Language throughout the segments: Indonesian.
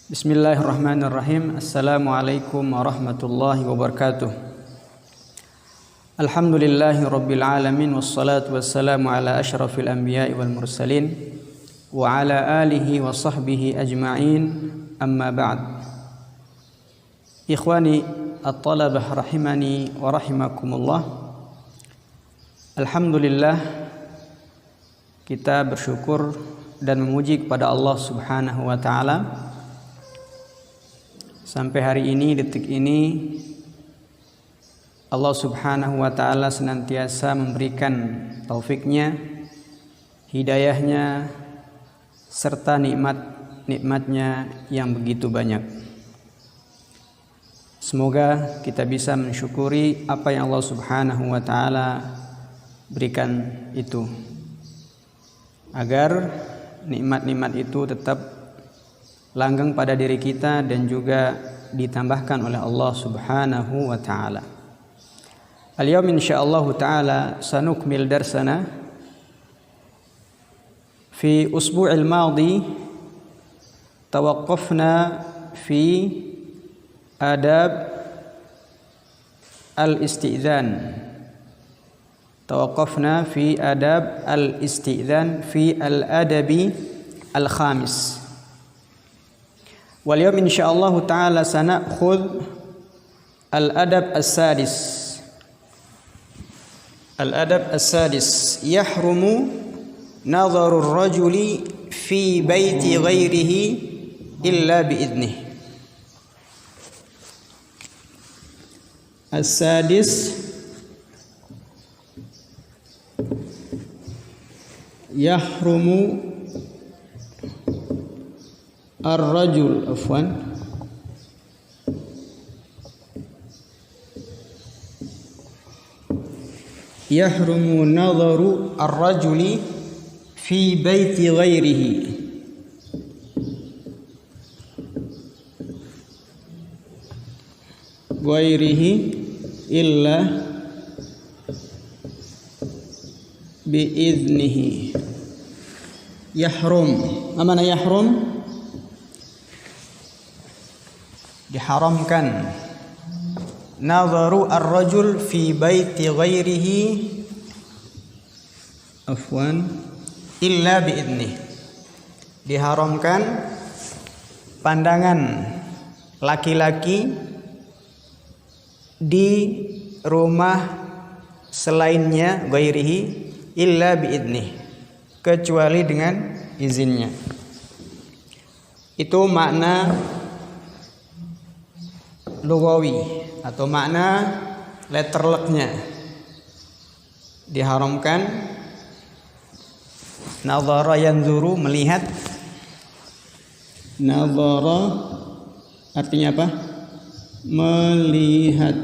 Bismillahirrahmanirrahim. Assalamualaikum warahmatullahi wabarakatuh. Alhamdulillahi rabbil alamin, wassalatu wassalamu ala asyrafil anbiya'i wal mursalin wa ala alihi wa sahbihi ajma'in, amma ba'd. Ikhwani at-talabah rahimani wa rahimakumullah. Alhamdulillah, kita bersyukur dan memuji kepada Allah Subhanahu wa taala. Sampai hari ini, detik ini, Allah Subhanahu wa ta'ala senantiasa memberikan taufiknya, hidayahnya, serta nikmatnya yang begitu banyak. Semoga kita bisa mensyukuri apa yang Allah Subhanahu wa ta'ala berikan itu, agar nikmat-nikmat itu tetap langgeng pada diri kita dan juga ditambahkan oleh Allah Subhanahu wa taala. Al-yawm insyaallah taala sanukmil darsana fi usbu'il madi. Tawaqqafna fi adab al-istizan. Tawaqqafna fi adab al-istizan fi al-adabi al-khamis. Wal-yawm insyaallah ta'ala sanakhudh al-adab as-sadis. Al-adab as-sadis, yahrumu nadharu ar-rajuli fi baiti ghairihi illa bi'idnih. As-sadis, yahrumu ar-rajul yahrumu nadharu ar-rajuli fi baiti ghairihi illa biiznihi. Yahrum, apa makna yahrum? Diharamkan. Nadharu ar-rajul fi baiti ghairihi illa biidnih. Diharamkan pandangan laki-laki di rumah selainnya, ghairihi illa biidnih, kecuali dengan izinnya. Itu makna lugawi atau makna letterleknya. Diharamkan. Nadhara yanzuru, melihat. Nadhara artinya apa? Melihat.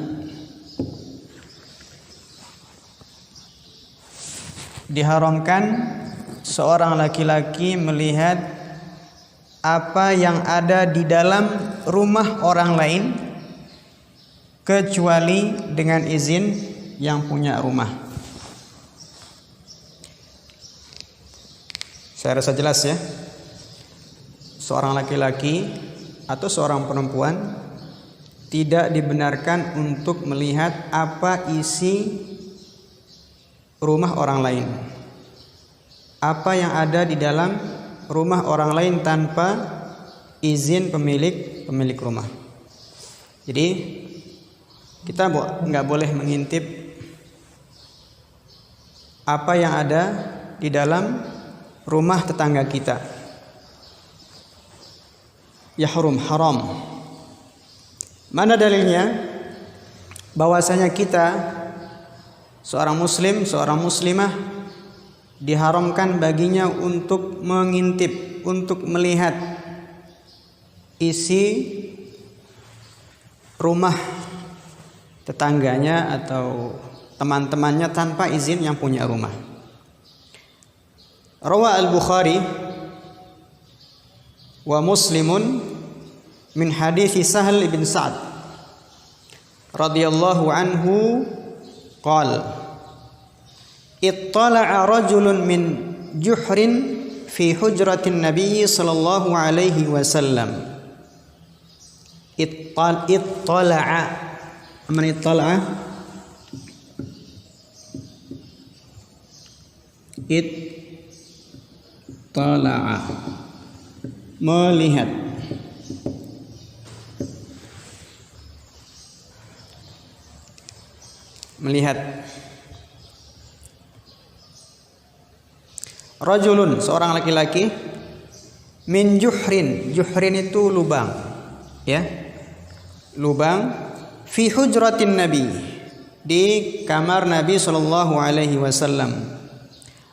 Diharamkan seorang laki-laki melihat apa yang ada di dalam rumah orang lain kecuali dengan izin yang punya rumah. Saya rasa jelas ya. Seorang laki-laki atau seorang perempuan tidak dibenarkan untuk melihat apa isi rumah orang lain, apa yang ada di dalam rumah orang lain tanpa izin pemilik rumah. Jadi kita nggak boleh mengintip apa yang ada di dalam rumah tetangga kita. Yahrum, haram. Mana dalilnya? Bahwasanya kita, seorang muslim, seorang muslimah, diharamkan baginya untuk mengintip, untuk melihat isi rumah tetangganya atau teman-temannya tanpa izin yang punya rumah. Rawa al-Bukhari wa Muslimun min hadithi Sahal ibn Sa'ad radhiyallahu anhu qala ittala'a rajulun min juhrin fi hujratin Nabi sallallahu alaihi wasallam Ittala'a. Man ittala'a? Ittala'a. Melihat. Melihat. Rajulun, seorang laki-laki, min juhrin. Juhrin itu lubang, ya, lubang, fi hujratin Nabi, di kamar Nabi sallallahu alaihi wasallam,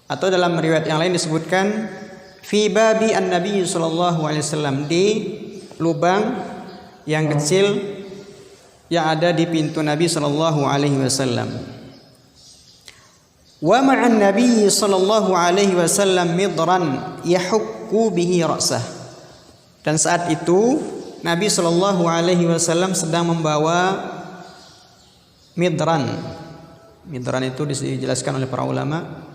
atau dalam riwayat yang lain disebutkan fi babi an-Nabi sallallahu alaihi wasallam, di lubang yang kecil yang ada di pintu Nabi sallallahu alaihi wasallam. Wa ma'an Nabi sallallahu alaihi wasallam midran yahukku bihi ra'sah. Dan saat itu Nabi sallallahu alaihi wasallam sedang membawa midran. Midran itu dijelaskan oleh para ulama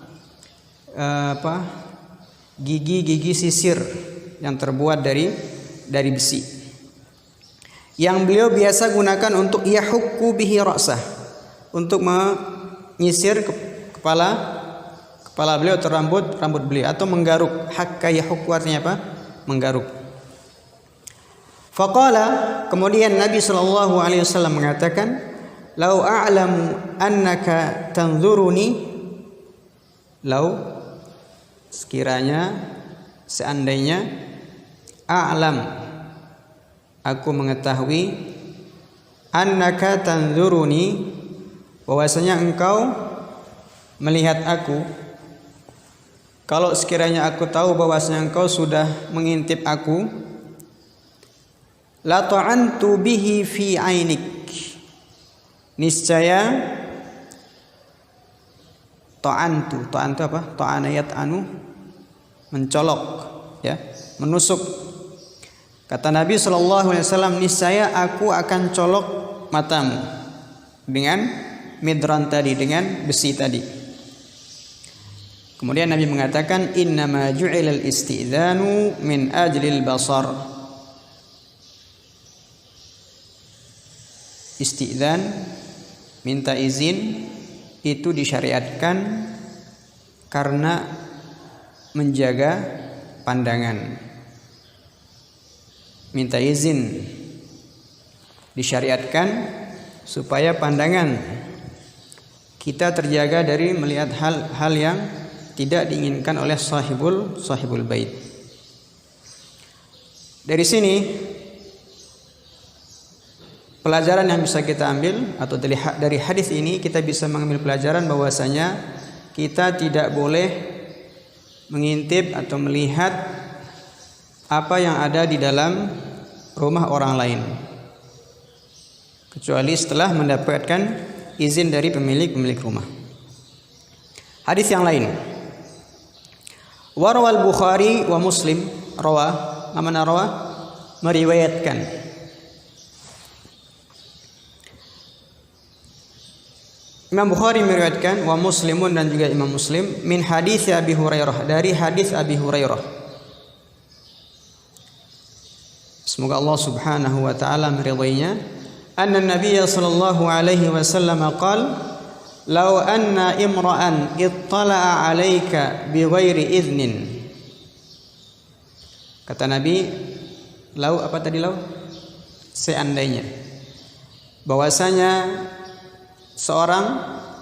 gigi-gigi sisir yang terbuat dari besi, yang beliau biasa gunakan untuk yahukku bihi ra'sah, untuk menyisir kepala beliau atau rambut beliau, atau menggaruk. Hakka yahukku artinya apa? Menggaruk. Faqala, kemudian Nabi sallallahu alaihi wasallam mengatakan, "Lau a'lamu annaka tanzuruni." Lau, sekiranya, seandainya, a'lam, aku mengetahui, annaka tanzuruni, bahwasanya engkau melihat aku. Kalau sekiranya aku tahu bahwasanya engkau sudah mengintip aku, la ta'antu bihi fi ainik, niscaya ta'antu apa? Ta'ana yat'anu, mencolok, ya, menusuk. Kata Nabi sallallahu alaihi wasallam, niscaya aku akan colok matamu dengan midran tadi, dengan besi tadi. Kemudian Nabi mengatakan, innama ju'ilal isti'dzanu min ajlil basar. Isti'dzan, minta izin, itu disyariatkan karena menjaga pandangan. Minta izin disyariatkan supaya pandangan kita terjaga dari melihat hal-hal yang tidak diinginkan oleh sahibul bait. Dari sini pelajaran yang bisa kita ambil, atau dari hadis ini kita bisa mengambil pelajaran bahwasanya kita tidak boleh mengintip atau melihat apa yang ada di dalam rumah orang lain, kecuali setelah mendapatkan izin dari pemilik rumah. Hadis yang lain, warawal Bukhari wa Muslim, mana rawa, meriwayatkan, Imam Bukhari meriwayatkan, wa Muslimun, dan juga Imam Muslim, min hadis Abi Hurairah, dari hadis Abi Hurairah. Semoga Allah Subhanahu wa taala meridainya. Anna Nabiy sallallahu alaihi wasallam qala, "Law anna imra'an ittala'a 'alaika bighairi idznin." Kata Nabi, lau apa tadi lau? Seandainya, bahwasanya seorang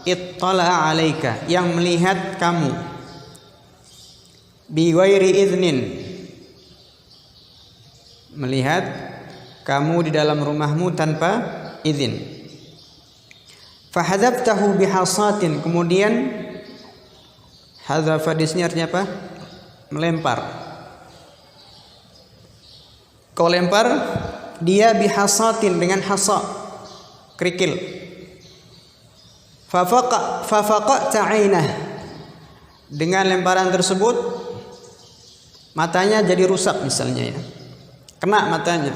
ittala'a 'alaika, yang melihat kamu, bighairi idznin, melihat kamu di dalam rumahmu tanpa izin. Fahadzabtahu bihasatin, kemudian hadzafa di sini artinya apa? Melempar. Kau lempar dia bihasatin, dengan hasa, kerikil. Fafaqa'ta 'ainah, dengan lemparan tersebut matanya jadi rusak misalnya, ya. Kena matanya,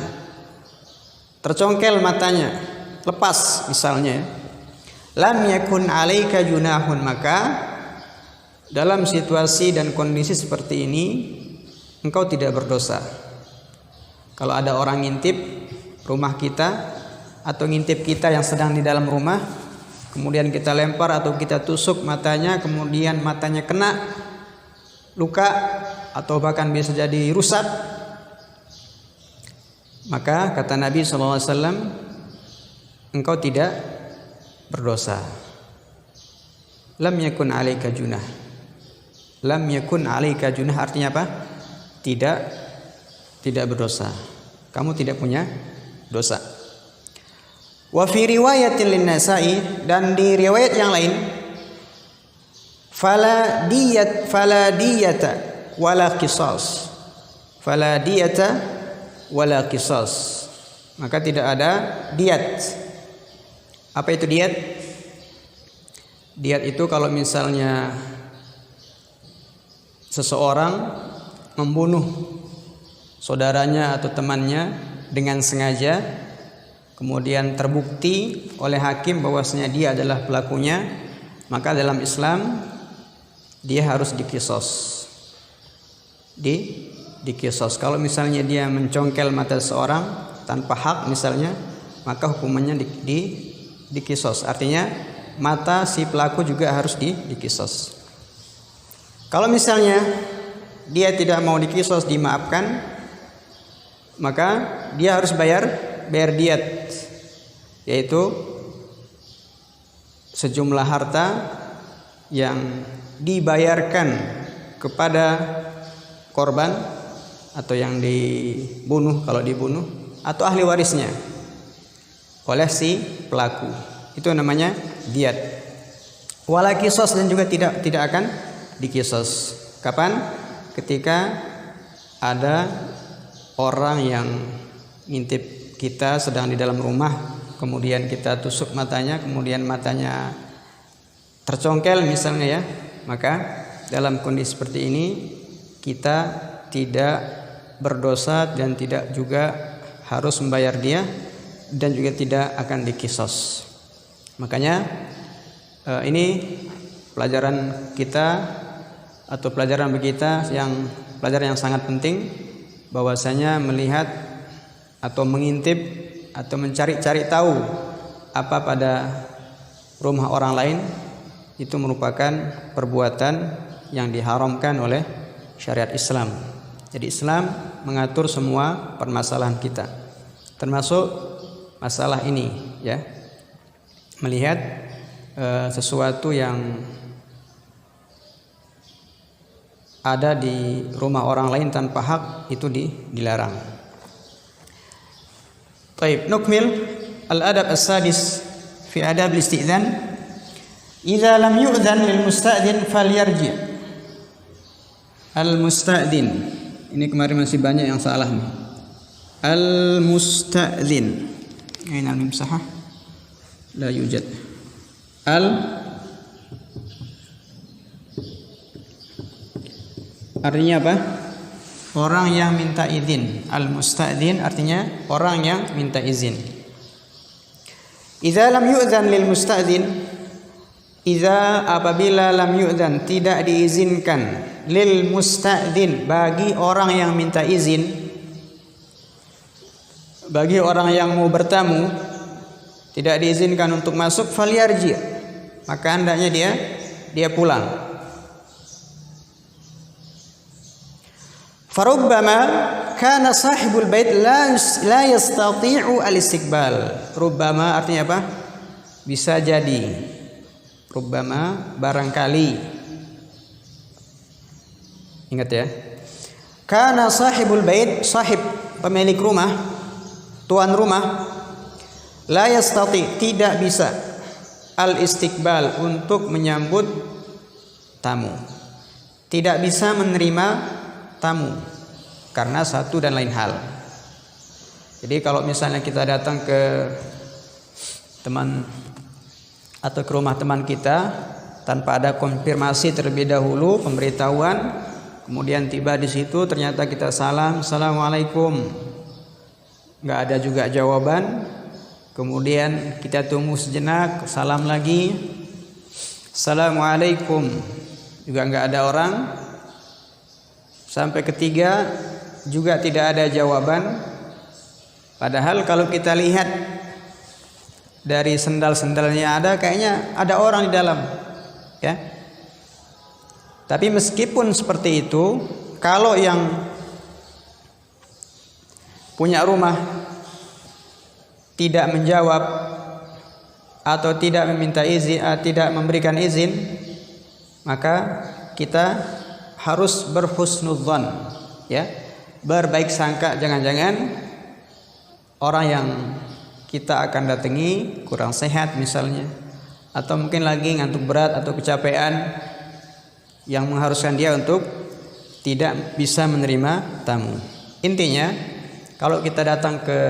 tercongkel matanya, lepas misalnya. Lam yakun 'alaika junahun, maka dalam situasi dan kondisi seperti ini engkau tidak berdosa. Kalau ada orang ngintip rumah kita atau ngintip kita yang sedang di dalam rumah, kemudian kita lempar atau kita tusuk matanya, kemudian matanya kena luka atau bahkan bisa jadi rusak, maka kata Nabi SAW, engkau tidak berdosa. Lam yakun 'alaika junah. Lam yakun 'alaika junah artinya apa? Tidak berdosa. Kamu tidak punya dosa. Wa fi riwayatin lin-Nasa'i, dan di riwayat yang lain, fala diyata wala qisas. Fala diyata wala qisas. Maka tidak ada diat. Apa itu diat? Diat itu kalau misalnya seseorang membunuh saudaranya atau temannya dengan sengaja, kemudian terbukti oleh hakim bahwasanya dia adalah pelakunya, maka dalam Islam dia harus dikisos. Dikisos. Kalau misalnya dia mencongkel mata seseorang tanpa hak misalnya, maka hukumannya dikisos. Artinya mata si pelaku juga harus dikisos. Kalau misalnya dia tidak mau dikisos, dimaafkan, maka dia harus bayar diat, yaitu sejumlah harta yang dibayarkan kepada korban atau yang dibunuh kalau dibunuh, atau ahli warisnya oleh si pelaku. Itu namanya diat. Wala kisos, dan juga tidak akan dikisos. Kapan? Ketika ada orang yang ngintip kita sedang di dalam rumah, kemudian kita tusuk matanya, kemudian matanya tercongkel misalnya ya, maka dalam kondisi seperti ini kita tidak berdosa dan tidak juga harus membayar dia, dan juga tidak akan dikisos. Makanya ini pelajaran kita atau pelajaran bagi kita pelajaran yang sangat penting, bahwasanya melihat atau mengintip atau mencari-cari tahu apa pada rumah orang lain itu merupakan perbuatan yang diharamkan oleh syariat Islam. Jadi Islam mengatur semua permasalahan kita, termasuk masalah ini ya. Melihat sesuatu yang ada di rumah orang lain tanpa hak itu dilarang. Baik, nukmil al-adab as-sadis fi adab al-istidhan. Idza lam yu'dhan lil musta'dhin falyarji'. Al-musta'dhin. Ini kemarin masih banyak yang salah nih. Al-musta'dhin. Aina al-mimsahah? La yujad. Artinya apa? Orang yang minta izin. Al-musta'dzin artinya orang yang minta izin. Idza lam yu'dzan lil musta'dzin, idza apabila lam yu'dzan tidak diizinkan, lil musta'dzin bagi orang yang minta izin, bagi orang yang mau bertamu tidak diizinkan untuk masuk, falyarji, maka hendaknya dia pulang. Farubbama kana sahibul bait la yastati'u al-istiqbal. Rubbama artinya apa? Bisa jadi. Rubbama barangkali. Ingat ya. Kana sahibul bait, sahib pemilik rumah, tuan rumah, la yastati, tidak bisa al-istiqbal untuk menyambut tamu. Tidak bisa menerima tamu karena satu dan lain hal. Jadi kalau misalnya kita datang ke teman atau ke rumah teman kita tanpa ada konfirmasi terlebih dahulu, pemberitahuan, kemudian tiba di situ ternyata kita salam, assalamualaikum, nggak ada juga jawaban, kemudian kita tunggu sejenak, salam lagi, assalamualaikum, juga nggak ada orang. Sampai ketiga juga tidak ada jawaban, Padahal kalau kita lihat dari sendal-sendalnya kayaknya ada orang di dalam, ya. Tapi meskipun seperti itu, kalau yang punya rumah tidak menjawab atau tidak meminta izin, tidak memberikan izin, maka kita harus berhusnudzon, ya, berbaik sangka. Jangan-jangan orang yang kita akan datangi kurang sehat misalnya, atau mungkin lagi ngantuk berat atau kecapean yang mengharuskan dia untuk tidak bisa menerima tamu. Intinya, kalau kita datang ke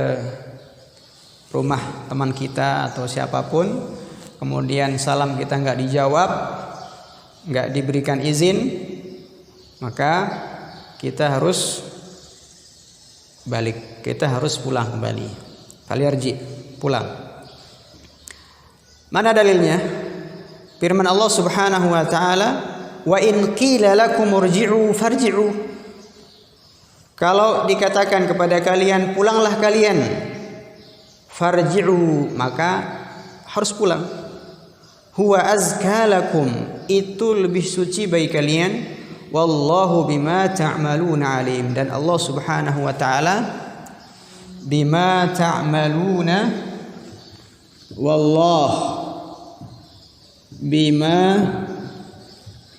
rumah teman kita atau siapapun, kemudian salam kita nggak dijawab, nggak diberikan izin, maka kita harus balik, kita harus pulang kembali. Falyarji, pulang. Mana dalilnya? Firman Allah Subhanahu wa taala, "Wa in qila lakum irji'u farji'u." Kalau dikatakan kepada kalian pulanglah kalian, farji'u, maka harus pulang. Huwa azka lakum, itu lebih suci bagi kalian. Wallahu bima ta'maluna alim, dan Allah Subhanahu wa taala bima ta'maluna, wallah bima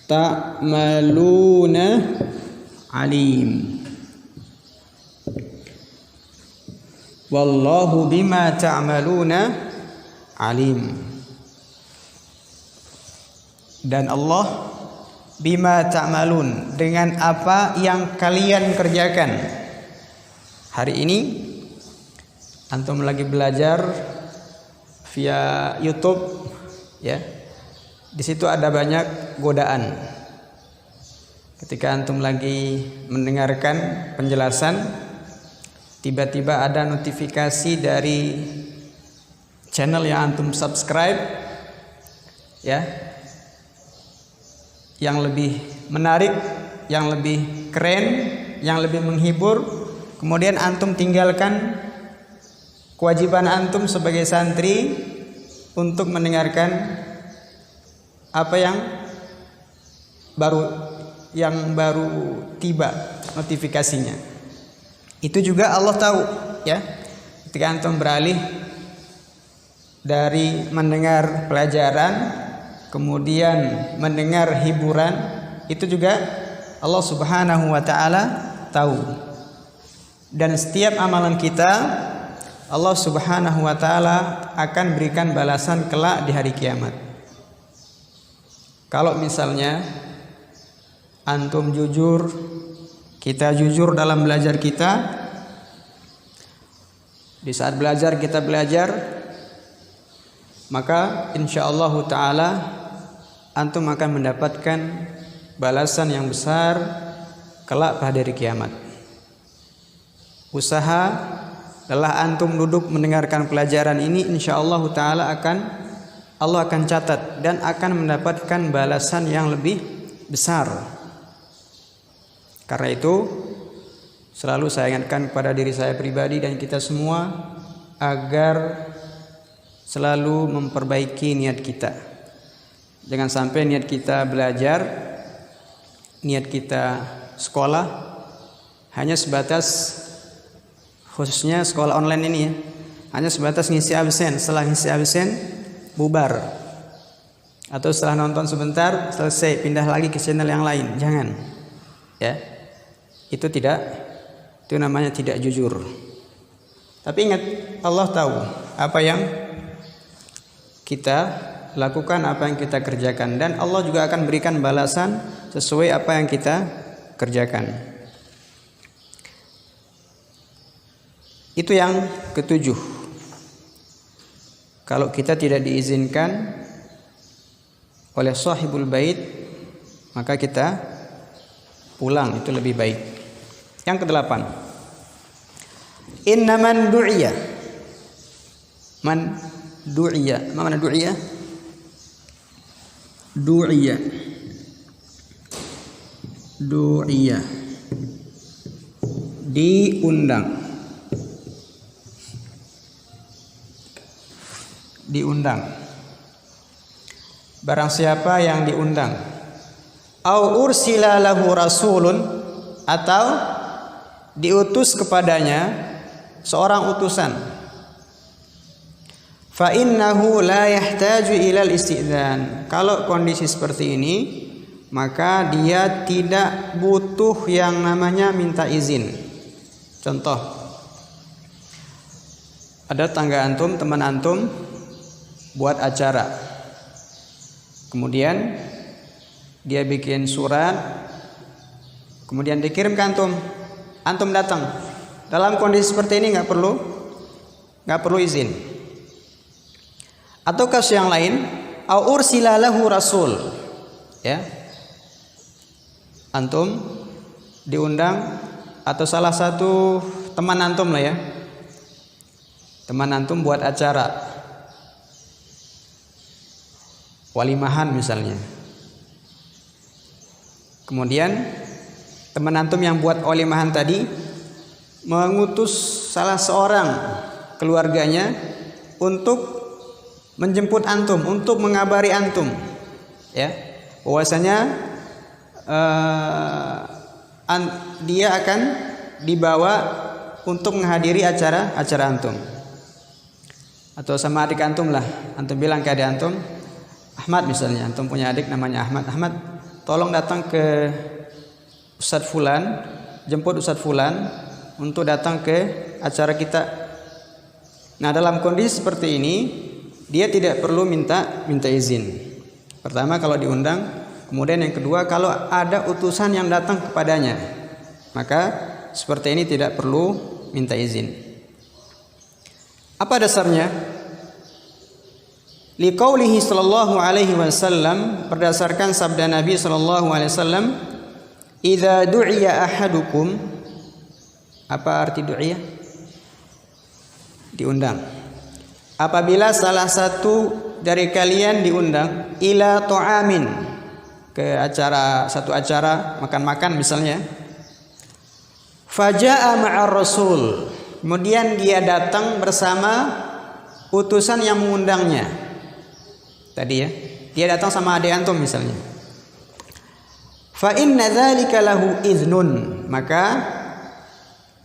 ta'maluna alim. Wallahu bima ta'maluna alim. Dan Allah bima ta'malun, dengan apa yang kalian kerjakan. Hari ini antum lagi belajar via YouTube, ya. Di situ ada banyak godaan. Ketika antum lagi mendengarkan penjelasan, tiba-tiba ada notifikasi dari channel yang antum subscribe, ya, yang lebih menarik, yang lebih keren, yang lebih menghibur. Kemudian antum tinggalkan kewajiban antum sebagai santri untuk mendengarkan apa yang baru tiba notifikasinya. Itu juga Allah tahu, ya. Ketika antum beralih dari mendengar pelajaran kemudian mendengar hiburan, itu juga Allah Subhanahu wa taala tahu. Dan setiap amalan kita Allah Subhanahu wa taala akan berikan balasan kelak di hari kiamat. Kalau misalnya antum jujur, kita jujur dalam belajar kita, di saat belajar kita belajar, maka insyaallah taala antum akan mendapatkan balasan yang besar kelak pada hari kiamat. Usaha lelah antum duduk mendengarkan pelajaran ini, insyaallah taala Allah akan catat dan akan mendapatkan balasan yang lebih besar. Karena itu selalu saya ingatkan kepada diri saya pribadi dan kita semua agar selalu memperbaiki niat kita. Jangan sampai niat kita belajar, niat kita sekolah hanya sebatas, khususnya sekolah online ini ya, hanya sebatas ngisi absen. Setelah ngisi absen bubar, atau setelah nonton sebentar selesai pindah lagi ke channel yang lain. Jangan, ya, itu namanya tidak jujur. Tapi ingat, Allah tahu apa yang kita lakukan, apa yang kita kerjakan, dan Allah juga akan berikan balasan sesuai apa yang kita kerjakan. Itu yang ketujuh. Kalau kita tidak diizinkan oleh sahibul bait, maka kita pulang, itu lebih baik. Yang kedelapan, innaman du'iya, man du'iya, mana du'iya? Du'iya, du'iya, diundang. diundang. Barang siapa yang diundang, au ursila lahu rasulun, atau diutus kepadanya seorang utusan, fa innahu la yahtaju ilal istidzan. Kalau kondisi seperti ini, maka dia tidak butuh yang namanya minta izin. Contoh, ada tangga antum, teman antum buat acara, kemudian dia bikin surat, kemudian dikirim ke antum, antum datang. Dalam kondisi seperti ini nggak perlu izin. Atau kasus yang lain, au ursila lahu rasul, ya, antum diundang, atau salah satu teman antum lah ya, teman antum buat acara walimahan misalnya. Kemudian teman antum yang buat walimahan tadi mengutus salah seorang keluarganya untuk menjemput antum, untuk mengabari antum, ya, bahwasanya dia akan dibawa untuk menghadiri acara antum. Atau sama adik antum lah, antum bilang ke adik antum, Ahmad misalnya, antum punya adik namanya Ahmad, Ahmad tolong datang ke Ustadz Fulan, jemput Ustadz Fulan untuk datang ke acara kita. Nah, dalam kondisi seperti ini dia tidak perlu minta izin. Pertama kalau diundang, kemudian yang kedua kalau ada utusan yang datang kepadanya, maka seperti ini tidak perlu minta izin. Apa dasarnya? Liqaulihi sallallahu alaihi wasallam, berdasarkan sabda Nabi sallallahu alaihi wasallam, idza du'iya ahadukum. Apa arti du'iya? Diundang. Apabila salah satu dari kalian diundang ila ta'amin, ke satu acara makan-makan misalnya, faja'a ma'ar rasul, kemudian dia datang bersama utusan yang mengundangnya tadi, ya, dia datang sama adik antum misalnya, fa inna dzalika lahu iznun, maka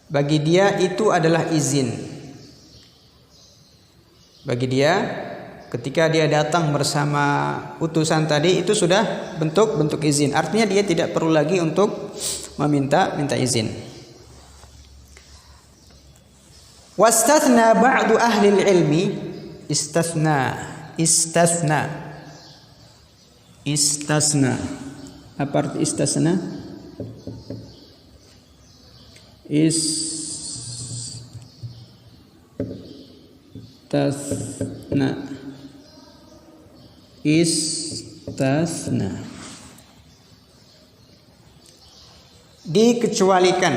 bagi dia itu adalah izin. Bagi dia ketika dia datang bersama utusan tadi itu sudah bentuk izin. Artinya dia tidak perlu lagi untuk meminta izin. Wastathna ba'du ahli ilmi, istasna. Apa arti istasna? Istasna, dikecualikan,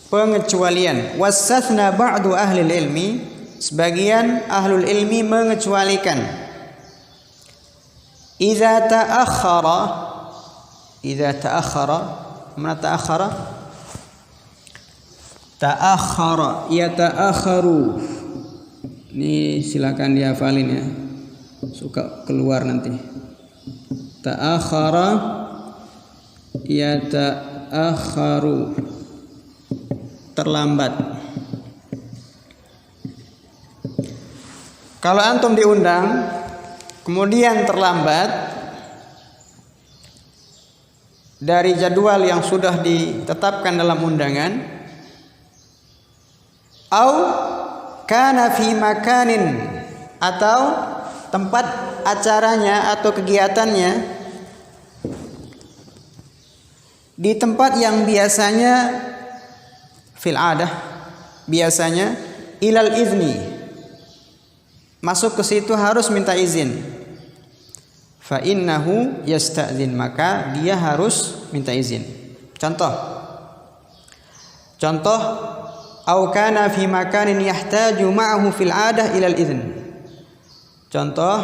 pengecualian. Wastathna ba'du ahli ilmi, sebagian ahlul ilmi mengecualikan. Idza ta'akhkhara, mana ta'akhkhara? Ta'akhkhara, ya ta'akharu. Ini silakan dihafalin ya, suka keluar nanti. Ta'akhkhara, ya ta'akharu, terlambat. Kalau antum diundang kemudian terlambat dari jadwal yang sudah ditetapkan dalam undangan, au kana fi makanin, atau tempat acaranya atau kegiatannya di tempat yang biasanya fil adah, biasanya ilal izni, masuk ke situ harus minta izin. Fa innahu yasta'zin, maka dia harus minta izin. Contoh, au kana fi makanin yahtaju ma'ahu fil 'adah ilal izn. Contoh,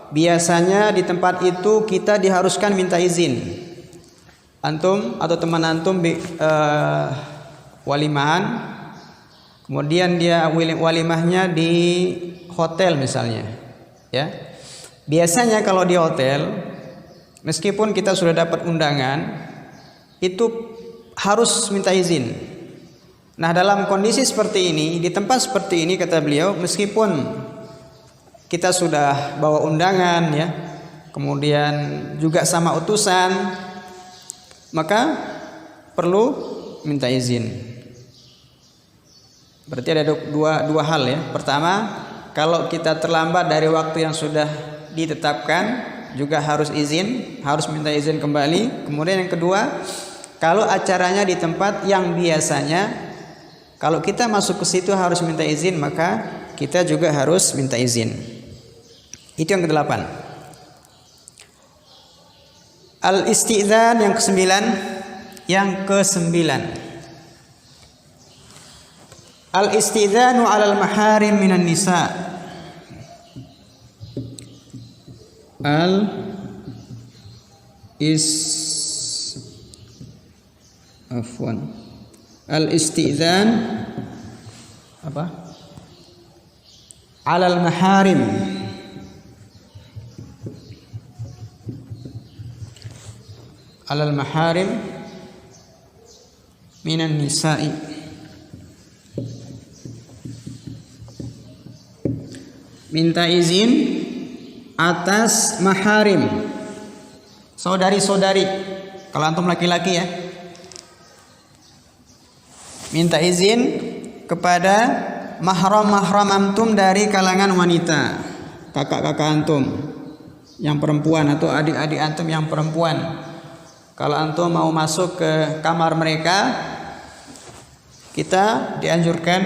biasanya di tempat itu kita diharuskan minta izin. Antum atau teman antum walimahan, kemudian dia walimahnya di hotel misalnya, ya. Biasanya kalau di hotel, meskipun kita sudah dapat undangan, itu harus minta izin. Nah, dalam kondisi seperti ini, di tempat seperti ini kata beliau, meskipun kita sudah bawa undangan, ya, kemudian juga sama utusan, maka perlu minta izin. Berarti ada dua hal, ya. Pertama, kalau kita terlambat dari waktu yang sudah ditetapkan, juga harus minta izin kembali. Kemudian yang kedua, kalau acaranya di tempat yang biasanya kalau kita masuk ke situ harus minta izin, maka kita juga harus minta izin. Itu yang ke-8. Al-istizan yang ke-9. Al-istizanu 'alal maharim minan nisa. Al-istizan apa? 'Alal maharim. Alal maharim minan nisa'i. Minta izin atas maharim, saudari-saudari. Kalau antum laki-laki, ya, minta izin kepada mahram-mahram antum dari kalangan wanita, kakak-kakak antum yang perempuan atau adik-adik antum yang perempuan. Kalau antum mau masuk ke kamar mereka, kita dianjurkan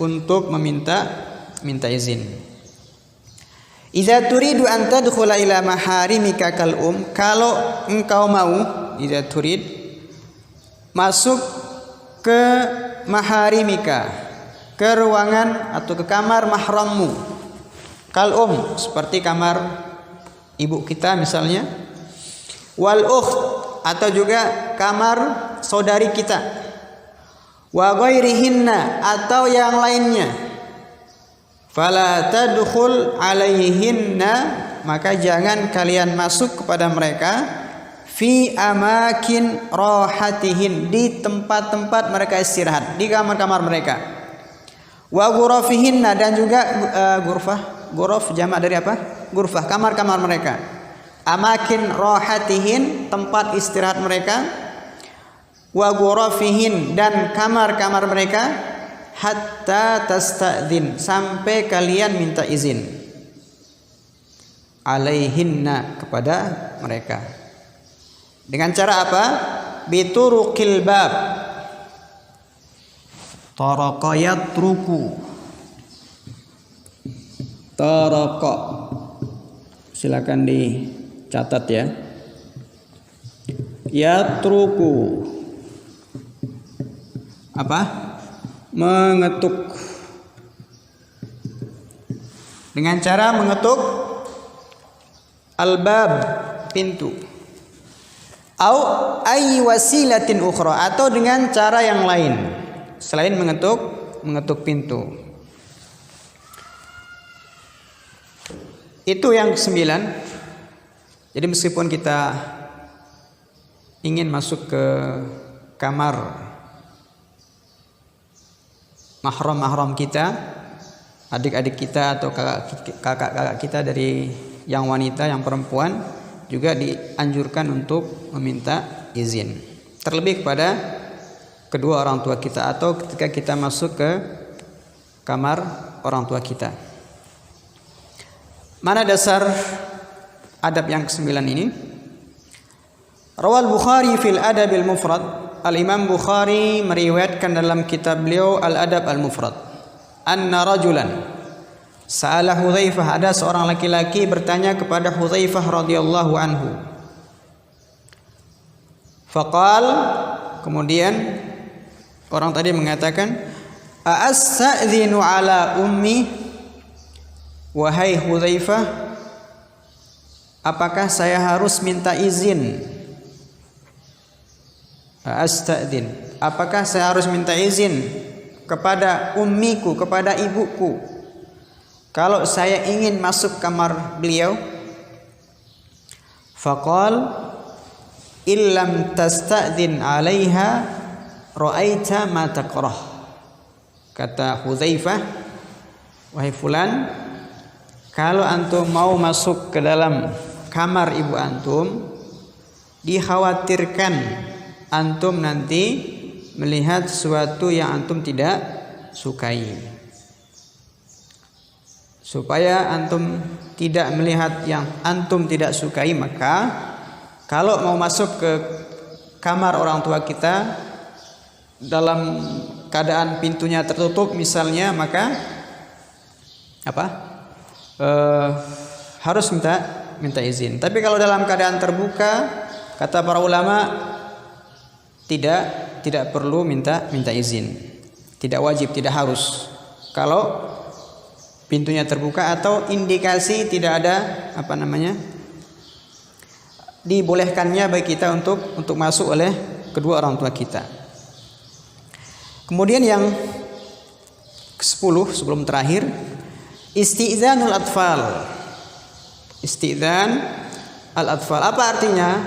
untuk meminta izin. Idza turidu an tadkhula ila maharimika kal kalau engkau mau, idza turid, masuk ke maharimika, ke ruangan atau ke kamar mahrammu, kal seperti kamar ibu kita misalnya, wal ukht, atau juga kamar saudari kita, wa ghairihinna, atau yang lainnya, fala tadkhul alaihinna, maka jangan kalian masuk kepada mereka, fi amakin rahatihin, di tempat-tempat mereka istirahat, di kamar-kamar mereka, wa ghurafihinna, dan juga ghuraf jamak dari apa? Ghurfah, kamar-kamar mereka. Amakin rahatihin, tempat istirahat mereka, wa ghurafihin, dan kamar-kamar mereka, hatta tastadzin, sampai kalian minta izin, alaihinna, kepada mereka. Dengan cara apa? Bituruqil bab, taraqa yatruku, taraqa, silakan dicatat, ya. Yatruku apa? Mengetuk. Dengan cara mengetuk albab, pintu. Au ay wasilatin ukhra, atau dengan cara yang lain selain mengetuk pintu. Itu yang ke-9. Jadi meskipun kita ingin masuk ke kamar mahram-mahram kita, adik-adik kita atau kakak-kakak kita dari yang wanita, yang perempuan, juga dianjurkan untuk meminta izin. Terlebih kepada kedua orang tua kita atau ketika kita masuk ke kamar orang tua kita. Mana dasar adab yang ke-9 ini? Rawal Bukhari fil Adabil Mufrad. Al-Imam Bukhari meriwayatkan dalam kitab beliau Al-Adab Al-Mufrad, anna rajulan sa'ala Hudzaifah, ada seorang laki-laki bertanya kepada Hudzaifah radhiyallahu anhu. Faqal, kemudian orang tadi mengatakan, a'astadzinu ala ummi, wahai Hudzaifah, apakah saya harus minta izin? Astadzin, apakah saya harus minta izin kepada ummiku, kepada ibuku? kalau saya ingin masuk kamar beliau? Faqal illam tasta'din 'alaiha ra'aita ma takrah. Kata Hudzaifah, wahai fulan, kalau antum mau masuk ke dalam kamar ibu antum, dikhawatirkan antum nanti melihat sesuatu yang antum tidak sukai. Supaya antum tidak melihat yang antum tidak sukai, maka kalau mau masuk ke kamar orang tua kita dalam keadaan pintunya tertutup misalnya, maka harus minta izin. Tapi kalau dalam keadaan terbuka, kata para ulama, tidak perlu minta izin. Tidak wajib, tidak harus. Kalau pintunya terbuka atau indikasi tidak ada dibolehkannya bagi kita untuk masuk oleh kedua orang tua kita. Kemudian yang ke-10 sebelum terakhir, isti'dzanul atfal. Isti'dzan al-atfal. Apa artinya?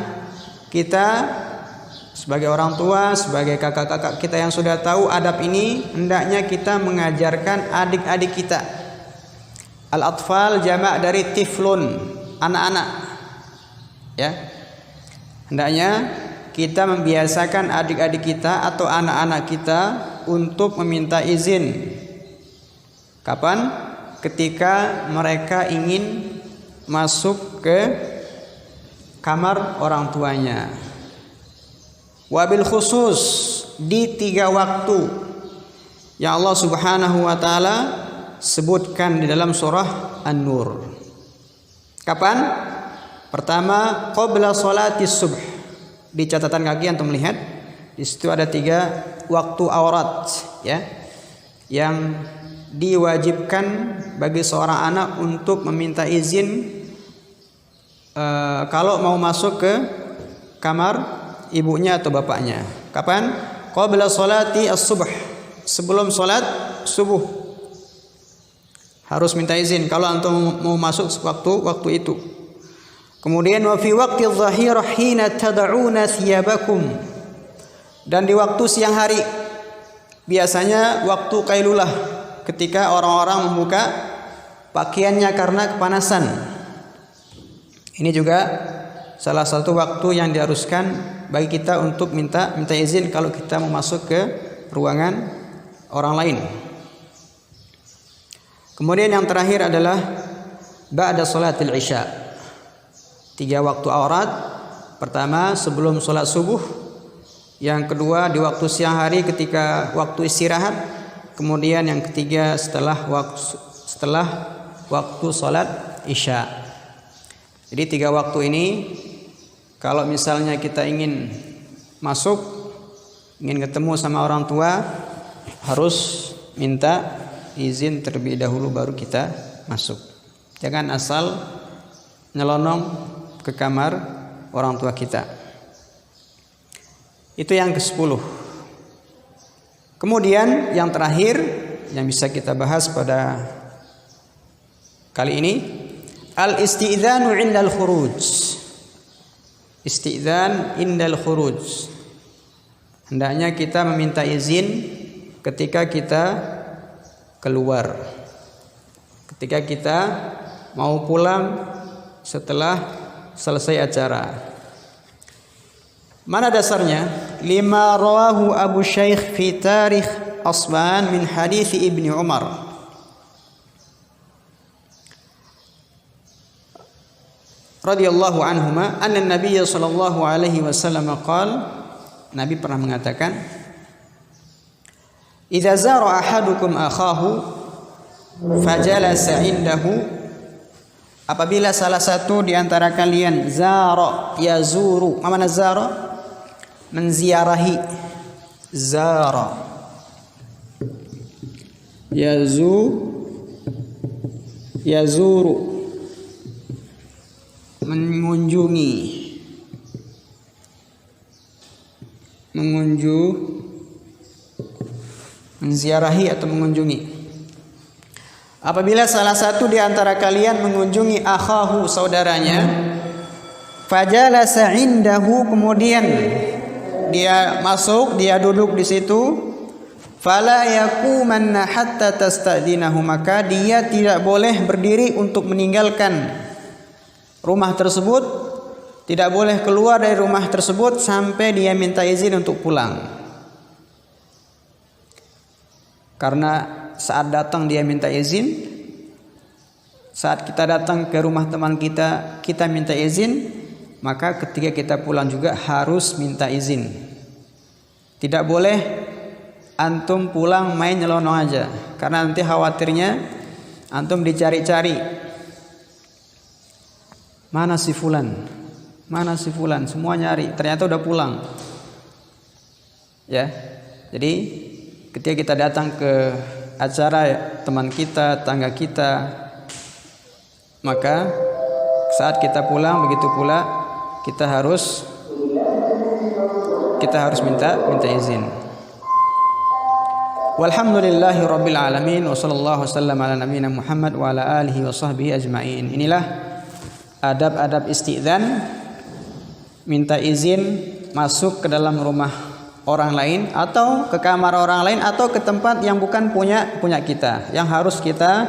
Kita sebagai orang tua, sebagai kakak-kakak kita yang sudah tahu adab ini, hendaknya kita mengajarkan adik-adik kita. Al-atfal jamak dari tiflun, anak-anak. Ya. Hendaknya kita membiasakan adik-adik kita atau anak-anak kita untuk meminta izin. Kapan? Ketika mereka ingin masuk ke kamar orang tuanya. Wabil khusus, di 3 waktu yang Allah Subhanahu wa taala sebutkan di dalam surah An-Nur. Kapan? Pertama, qabla sholatis subuh. Di catatan kaki antum melihat di situ ada 3 waktu aurat, ya, yang diwajibkan bagi seorang anak untuk meminta izin kalau mau masuk ke kamar ibunya atau bapaknya. Kapan? Qabla sholati as-subuh, sebelum sholat subuh. Harus minta izin kalau antum mau masuk waktu itu. Kemudian wa fi waqti adh-dhahirah hina tad'una thiyabakum. Dan di waktu siang hari, biasanya waktu qailulah, ketika orang-orang membuka pakaiannya karena kepanasan. Ini juga salah satu waktu yang diharuskan bagi kita untuk minta izin kalau kita mau masuk ke ruangan orang lain. Kemudian yang terakhir adalah ba'da sholatil isya. 3 waktu aurat. Pertama sebelum sholat subuh. Yang kedua di waktu siang hari ketika waktu istirahat. Kemudian yang ketiga setelah waktu sholat isya. Jadi 3 waktu ini kalau misalnya kita ingin masuk, ingin ketemu sama orang tua, harus minta izin terlebih dahulu baru kita masuk. Jangan asal nyelonong ke kamar orang tua kita. Itu yang ke-10. Kemudian yang terakhir yang bisa kita bahas pada kali ini, al-isti'dzanu 'indal khuruj. Isti'dzan indal khuruj. Hendaknya kita meminta izin ketika kita keluar. Ketika kita mau pulang setelah selesai acara. Mana dasarnya? Lima rawahu Abu Syaikh fi Tarikh Asban min hadits Ibnu Umar. Radhiyallahu anhuma anna Nabi sallallahu alaihi wasallam qala, Nabi pernah mengatakan, idza zara ahadukum akhahu fajalasa indahu, apabila salah satu di antara kalian zara yazuru, apa makna zara? Menziarahi. Zara yazuru, mengunjungi, menziarahi atau mengunjungi. Apabila salah satu di antara kalian mengunjungi akhahu, saudaranya, fajalasa indahu, kemudian dia masuk, dia duduk di situ, fala yaqumanna hatta tastadinahu, maka dia tidak boleh berdiri untuk meninggalkan rumah tersebut, tidak boleh keluar dari rumah tersebut sampai dia minta izin untuk pulang. Karena saat datang dia minta izin, saat kita datang ke rumah teman kita, kita minta izin, maka ketika kita pulang juga harus minta izin. Tidak boleh antum pulang main nyelonong aja, karena nanti khawatirnya antum dicari-cari. Mana si fulan? Mana si fulan? Semua nyari, ternyata udah pulang. Ya. Jadi ketika kita datang ke acara teman kita, tangga kita, maka saat kita pulang begitu pula kita harus minta izin. Walhamdulillahi rabbil alamin wa sallallahu wasallam ala nabiyina Muhammad wa ala alihi wa sahbihi ajma'in. Inilah adab-adab istidzan, minta izin masuk ke dalam rumah orang lain atau ke kamar orang lain atau ke tempat yang bukan punya kita, yang harus kita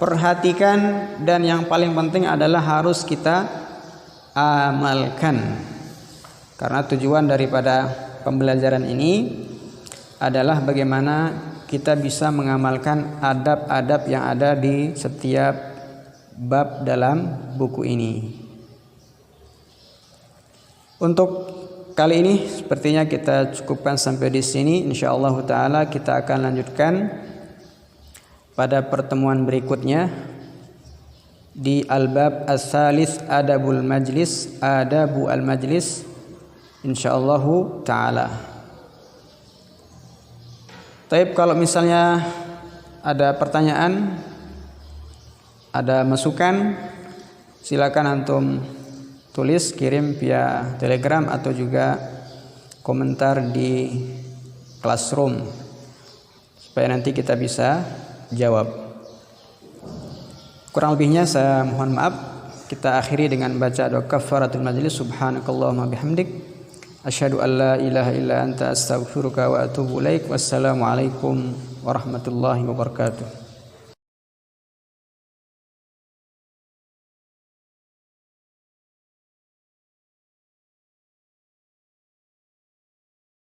perhatikan dan yang paling penting adalah harus kita amalkan. Karena tujuan daripada pembelajaran ini adalah bagaimana kita bisa mengamalkan adab-adab yang ada di setiap bab dalam buku ini. Untuk kali ini sepertinya kita cukupkan sampai di sini. Insyaallah taala kita akan lanjutkan pada pertemuan berikutnya di al-bab as-salis adabul majlis, adabu al-majlis, insyaallah taala. Taib, kalau misalnya ada pertanyaan, ada masukan, silakan antum tulis, kirim via Telegram atau juga komentar di Classroom supaya nanti kita bisa jawab. Kurang lebihnya saya mohon maaf. Kita akhiri dengan baca doa kafaratul majlis. Subhanakallahumma bihamdik, asyhadu an la ilaha illa anta astaghfiruka wa atubu ilaik. Wassalamualaikum warahmatullahi wabarakatuh.